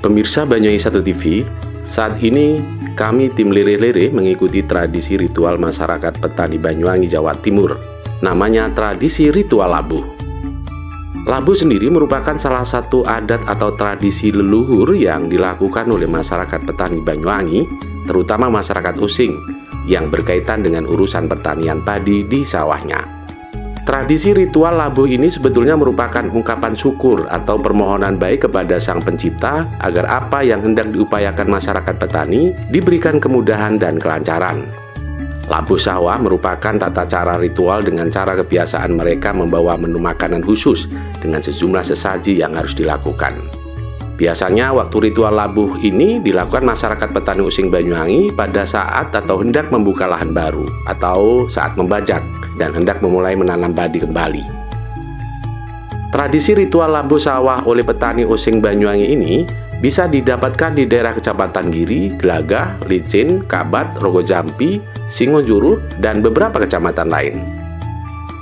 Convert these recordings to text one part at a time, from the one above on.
Pemirsa Banyuwangi 1 TV, saat ini kami tim Lere-Lere mengikuti tradisi ritual masyarakat petani Banyuwangi, Jawa Timur. Namanya tradisi ritual labuh. Labuh sendiri merupakan salah satu adat atau tradisi leluhur yang dilakukan oleh masyarakat petani Banyuwangi, terutama masyarakat Using, yang berkaitan dengan urusan pertanian padi di sawahnya. Tradisi ritual labuh ini sebetulnya merupakan ungkapan syukur atau permohonan baik kepada Sang Pencipta agar apa yang hendak diupayakan masyarakat petani diberikan kemudahan dan kelancaran. Labuh sawah merupakan tata cara ritual dengan cara kebiasaan mereka membawa menu makanan khusus dengan sejumlah sesaji yang harus dilakukan. Biasanya waktu ritual labuh ini dilakukan masyarakat petani Using Banyuwangi pada saat atau hendak membuka lahan baru atau saat membajak dan hendak memulai menanam padi kembali. Tradisi ritual labuh sawah oleh petani Using Banyuwangi ini bisa didapatkan di daerah Kecamatan Giri, Glagah, Licin, Kabat, Rogojampi, Singojuru, dan beberapa kecamatan lain.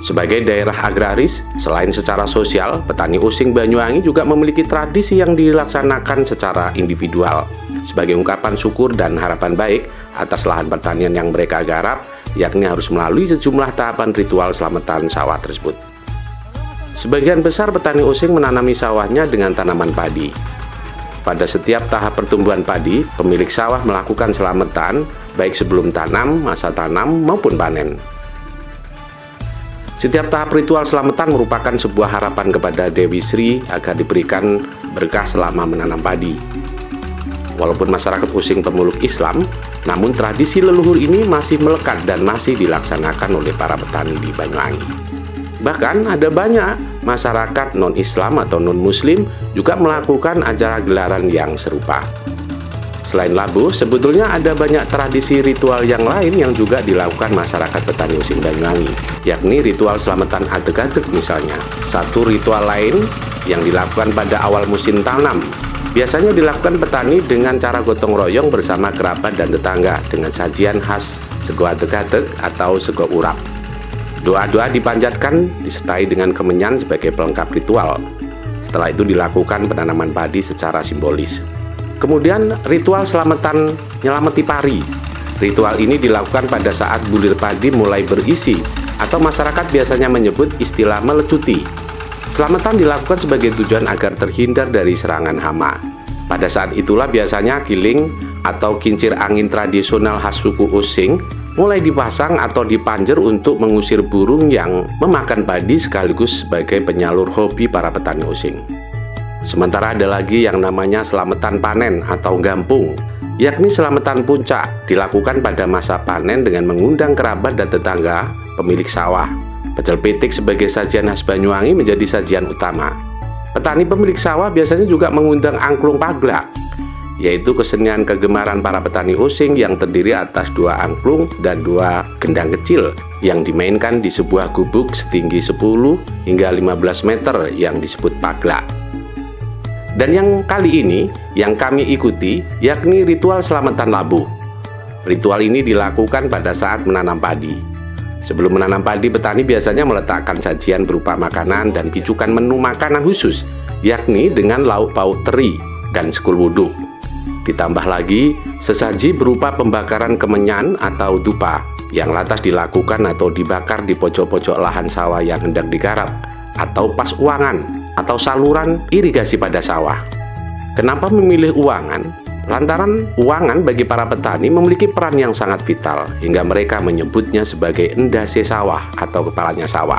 Sebagai daerah agraris, selain secara sosial, petani Using Banyuwangi juga memiliki tradisi yang dilaksanakan secara individual sebagai ungkapan syukur dan harapan baik atas lahan pertanian yang mereka garap, yakni harus melalui sejumlah tahapan ritual selamatan sawah tersebut. Sebagian besar petani Using menanami sawahnya dengan tanaman padi. Pada setiap tahap pertumbuhan padi, pemilik sawah melakukan selamatan baik sebelum tanam, masa tanam, maupun panen. Setiap tahap ritual selamatan merupakan sebuah harapan kepada Dewi Sri agar diberikan berkah selama menanam padi. Walaupun masyarakat Using pemeluk Islam, namun tradisi leluhur ini masih melekat dan masih dilaksanakan oleh para petani di Banyuwangi. Bahkan ada banyak masyarakat non-Islam atau non-Muslim juga melakukan acara gelaran yang serupa. Selain labuh, sebetulnya ada banyak tradisi ritual yang lain yang juga dilakukan masyarakat petani Using Banyuwangi, yakni ritual selamatan adeg-adeg misalnya. Satu ritual lain yang dilakukan pada awal musim tanam, biasanya dilakukan petani dengan cara gotong royong bersama kerabat dan tetangga dengan sajian khas sego adeg-adeg atau sego urap. Doa-doa dipanjatkan disertai dengan kemenyan sebagai pelengkap ritual. Setelah itu dilakukan penanaman padi secara simbolis. Kemudian ritual selamatan nyelameti pari. Ritual ini dilakukan pada saat bulir padi mulai berisi atau masyarakat biasanya menyebut istilah melecuti. Selamatan dilakukan sebagai tujuan agar terhindar dari serangan hama. Pada saat itulah biasanya kiling atau kincir angin tradisional khas suku Using mulai dipasang atau dipanjer untuk mengusir burung yang memakan padi sekaligus sebagai penyalur hobi para petani Using. Sementara ada lagi yang namanya selamatan panen atau gampung, yakni selamatan puncak dilakukan pada masa panen dengan mengundang kerabat dan tetangga pemilik sawah. Pecel pitik sebagai sajian khas Banyuwangi menjadi sajian utama. Petani pemilik sawah biasanya juga mengundang angklung paglak, yaitu kesenian kegemaran para petani Using yang terdiri atas 2 angklung dan 2 gendang kecil yang dimainkan di sebuah gubuk setinggi 10 hingga 15 meter yang disebut paglak. Dan yang kali ini yang kami ikuti yakni ritual selamatan labuh. Ritual ini dilakukan pada saat menanam padi. Sebelum menanam padi, petani biasanya meletakkan sajian berupa makanan dan picukan menu makanan khusus, yakni dengan lauk pauk teri dan sekul wudhu. Ditambah lagi sesaji berupa pembakaran kemenyan atau dupa yang lantas dilakukan atau dibakar di pojok-pojok lahan sawah yang hendak digarap atau pas uangan atau saluran irigasi pada sawah. Kenapa memilih uangan? Lantaran uangan bagi para petani memiliki peran yang sangat vital hingga mereka menyebutnya sebagai endase sawah atau kepalanya sawah.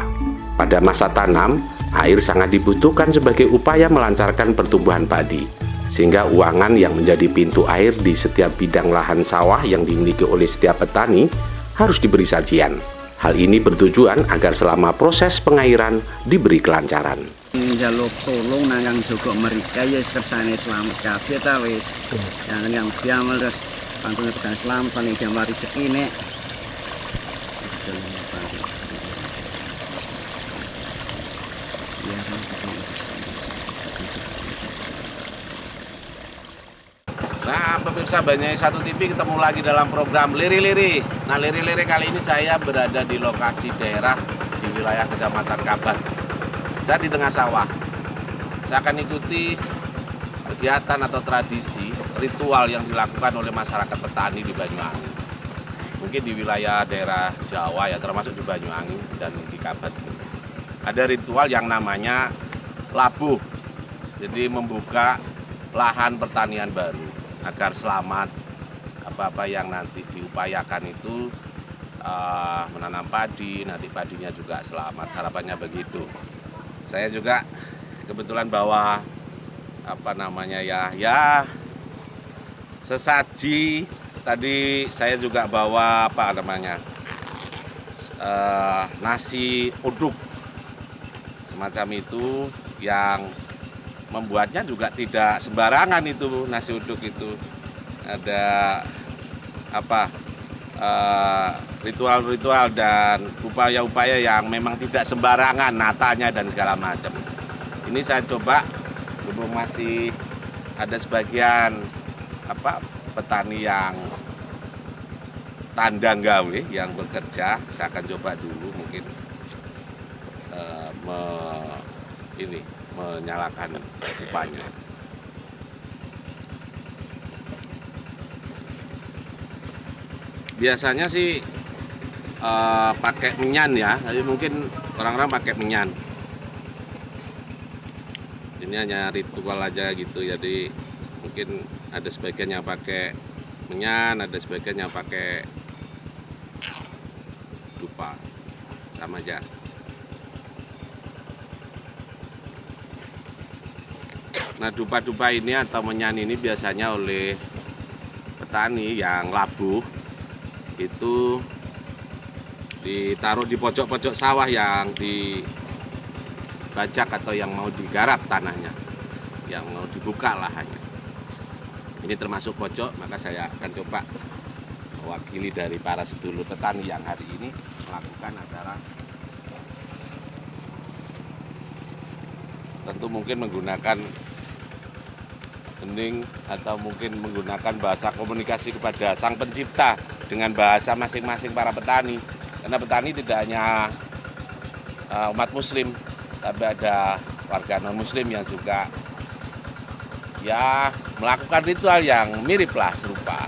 Pada masa tanam, air sangat dibutuhkan sebagai upaya melancarkan pertumbuhan padi, sehingga uangan yang menjadi pintu air di setiap bidang lahan sawah yang dimiliki oleh setiap petani harus diberi sajian. Hal ini bertujuan agar selama proses pengairan diberi kelancaran. Njaluk tolong nang yang joko mereka ya kersane selamat kabeh ta wis. Yang biamel terus pantune kersane selamat paling diambil rezekine. Nah, pemirsa Banyuwangi 1 TV ketemu lagi dalam program Liri-Liri. Nah, Liri-Liri kali ini saya berada di lokasi daerah di wilayah Kecamatan Kabat. Saya di tengah sawah. Saya akan ikuti kegiatan atau tradisi ritual yang dilakukan oleh masyarakat petani di Banyuwangi. Mungkin di wilayah daerah Jawa ya, termasuk di Banyuwangi dan di Kabat. Ada ritual yang namanya labuh. Jadi membuka lahan pertanian baru agar selamat apa-apa yang nanti diupayakan itu menanam padi, nanti padinya juga selamat, harapannya begitu. Saya juga kebetulan bawa sesaji. Tadi saya juga bawa nasi uduk semacam itu, yang membuatnya juga tidak sembarangan. Itu nasi uduk itu ada ritual-ritual dan upaya-upaya yang memang tidak sembarangan, natanya dan segala macam. Ini saya coba, belum masih ada sebagian petani yang tandang gawe yang bekerja. Saya akan coba dulu mungkin menyalakan pipanya. Biasanya sih pakai menyan ya, tapi mungkin orang-orang pakai menyan. Ini hanya ritual aja gitu, jadi mungkin ada sebagian yang pakai menyan, ada sebagian yang pakai dupa, sama aja. Nah, dupa-dupa ini atau menyan ini biasanya oleh petani yang labuh itu ditaruh di pojok-pojok sawah yang dibajak atau yang mau digarap tanahnya, yang mau dibuka lahannya. Ini termasuk pojok, maka saya akan coba mewakili dari para sedulur petani yang hari ini melakukan acara. Tentu mungkin menggunakan hening atau mungkin menggunakan bahasa komunikasi kepada Sang Pencipta dengan bahasa masing-masing para petani. Karena petani tidak hanya umat muslim, tapi ada warga non-muslim yang juga ya melakukan ritual yang mirip lah, serupa.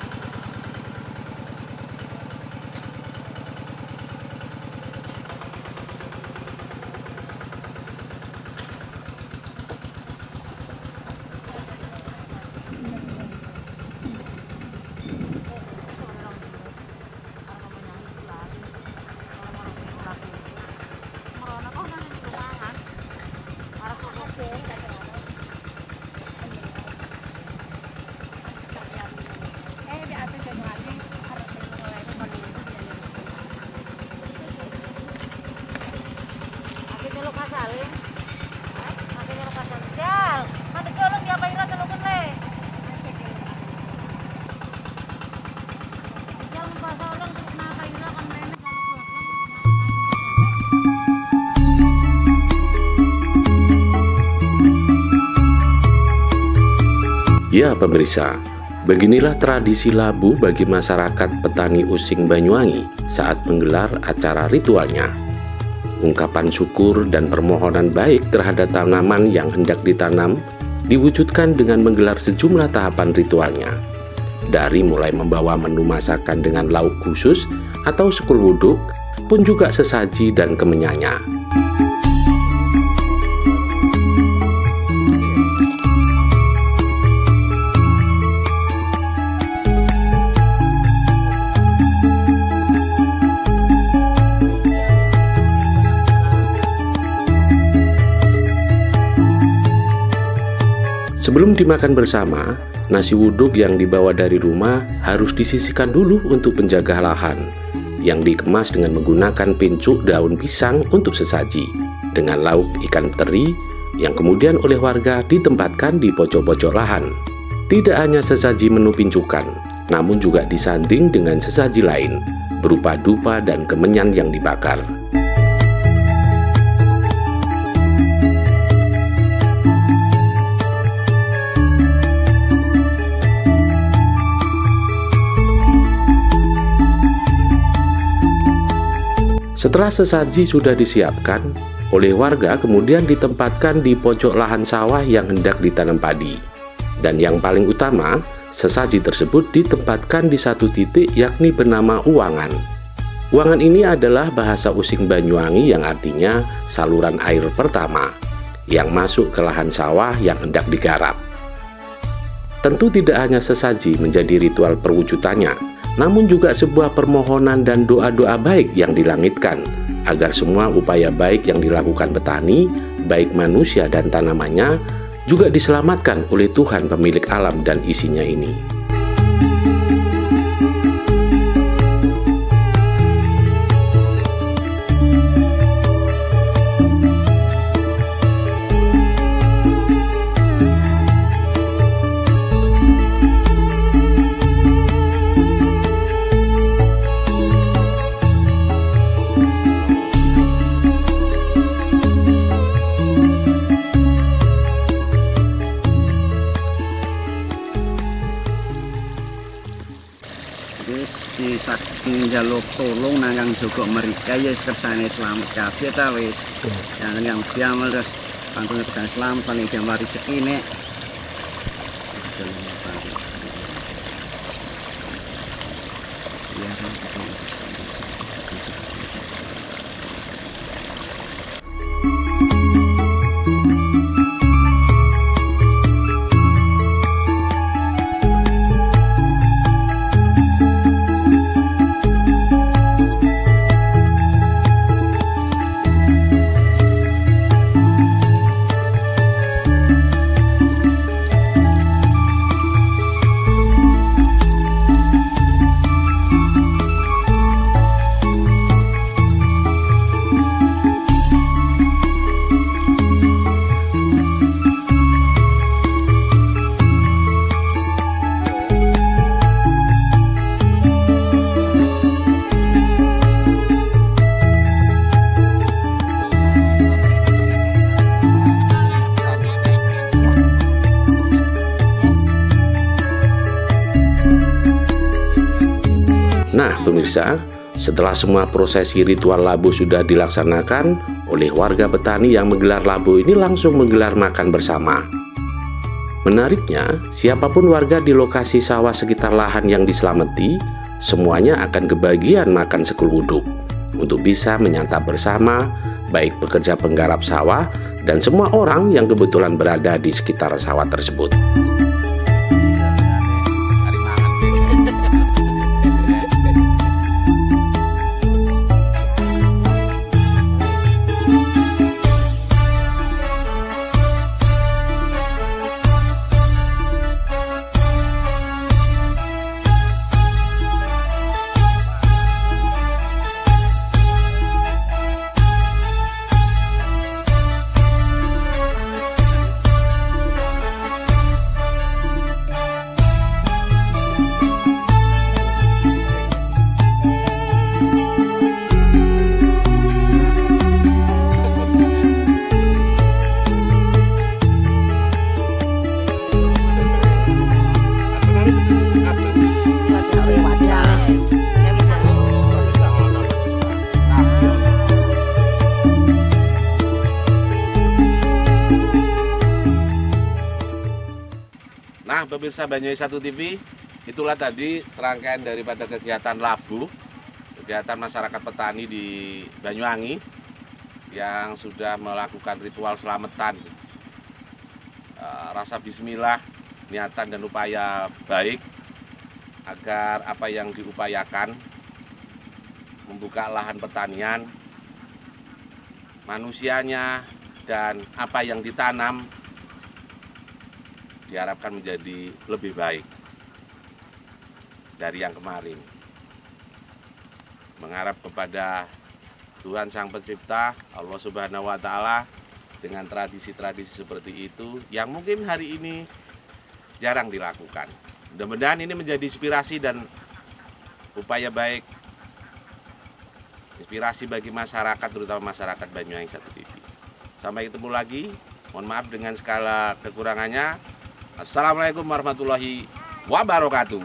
Ya pemirsa, beginilah tradisi labuh bagi masyarakat petani Using Banyuwangi saat menggelar acara ritualnya. Ungkapan syukur dan permohonan baik terhadap tanaman yang hendak ditanam diwujudkan dengan menggelar sejumlah tahapan ritualnya. Dari mulai membawa menu masakan dengan lauk khusus atau sekul wuduk, pun juga sesaji dan kemenyannya. Sebelum dimakan bersama, nasi wuduk yang dibawa dari rumah harus disisihkan dulu untuk penjaga lahan, yang dikemas dengan menggunakan pincuk daun pisang untuk sesaji, dengan lauk ikan teri yang kemudian oleh warga ditempatkan di pojok-pojok lahan. Tidak hanya sesaji menu pincukan, namun juga disanding dengan sesaji lain, berupa dupa dan kemenyan yang dibakar. Setelah sesaji sudah disiapkan, oleh warga kemudian ditempatkan di pojok lahan sawah yang hendak ditanam padi. Dan yang paling utama, sesaji tersebut ditempatkan di satu titik yakni bernama Uwangan. Uwangan ini adalah bahasa Using Banyuwangi yang artinya saluran air pertama yang masuk ke lahan sawah yang hendak digarap. Tentu tidak hanya sesaji menjadi ritual perwujudannya, namun juga sebuah permohonan dan doa-doa baik yang dilangitkan agar semua upaya baik yang dilakukan petani, baik manusia dan tanamannya, juga diselamatkan oleh Tuhan pemilik alam dan isinya ini. Wis di saking njaluk tolong nang kang Joko mrika ya wis kersane selamat kabeh ta wis. Yang yang biamel terus pantune kersane selamat paling diambil rezeki nek. Nah pemirsa, setelah semua prosesi ritual labuh sudah dilaksanakan, oleh warga petani yang menggelar labuh ini langsung menggelar makan bersama. Menariknya, siapapun warga di lokasi sawah sekitar lahan yang diselamati, semuanya akan kebagian makan sekeluduk untuk bisa menyantap bersama, baik pekerja penggarap sawah dan semua orang yang kebetulan berada di sekitar sawah tersebut. Nah, pemirsa Banyuwangi 1 TV, itulah tadi serangkaian daripada kegiatan labuh, kegiatan masyarakat petani di Banyuwangi yang sudah melakukan ritual selamatan, rasa bismillah, niatan dan upaya baik agar apa yang diupayakan membuka lahan pertanian, manusianya dan apa yang ditanam diharapkan menjadi lebih baik dari yang kemarin. Mengharap kepada Tuhan Sang Pencipta, Allah Subhanahu wa Ta'ala, dengan tradisi-tradisi seperti itu yang mungkin hari ini jarang dilakukan. Mudah-mudahan ini menjadi inspirasi dan upaya baik, inspirasi bagi masyarakat, terutama masyarakat Banyuwangi 1 TV. Sampai ketemu lagi, mohon maaf dengan segala kekurangannya. Assalamualaikum warahmatullahi wabarakatuh.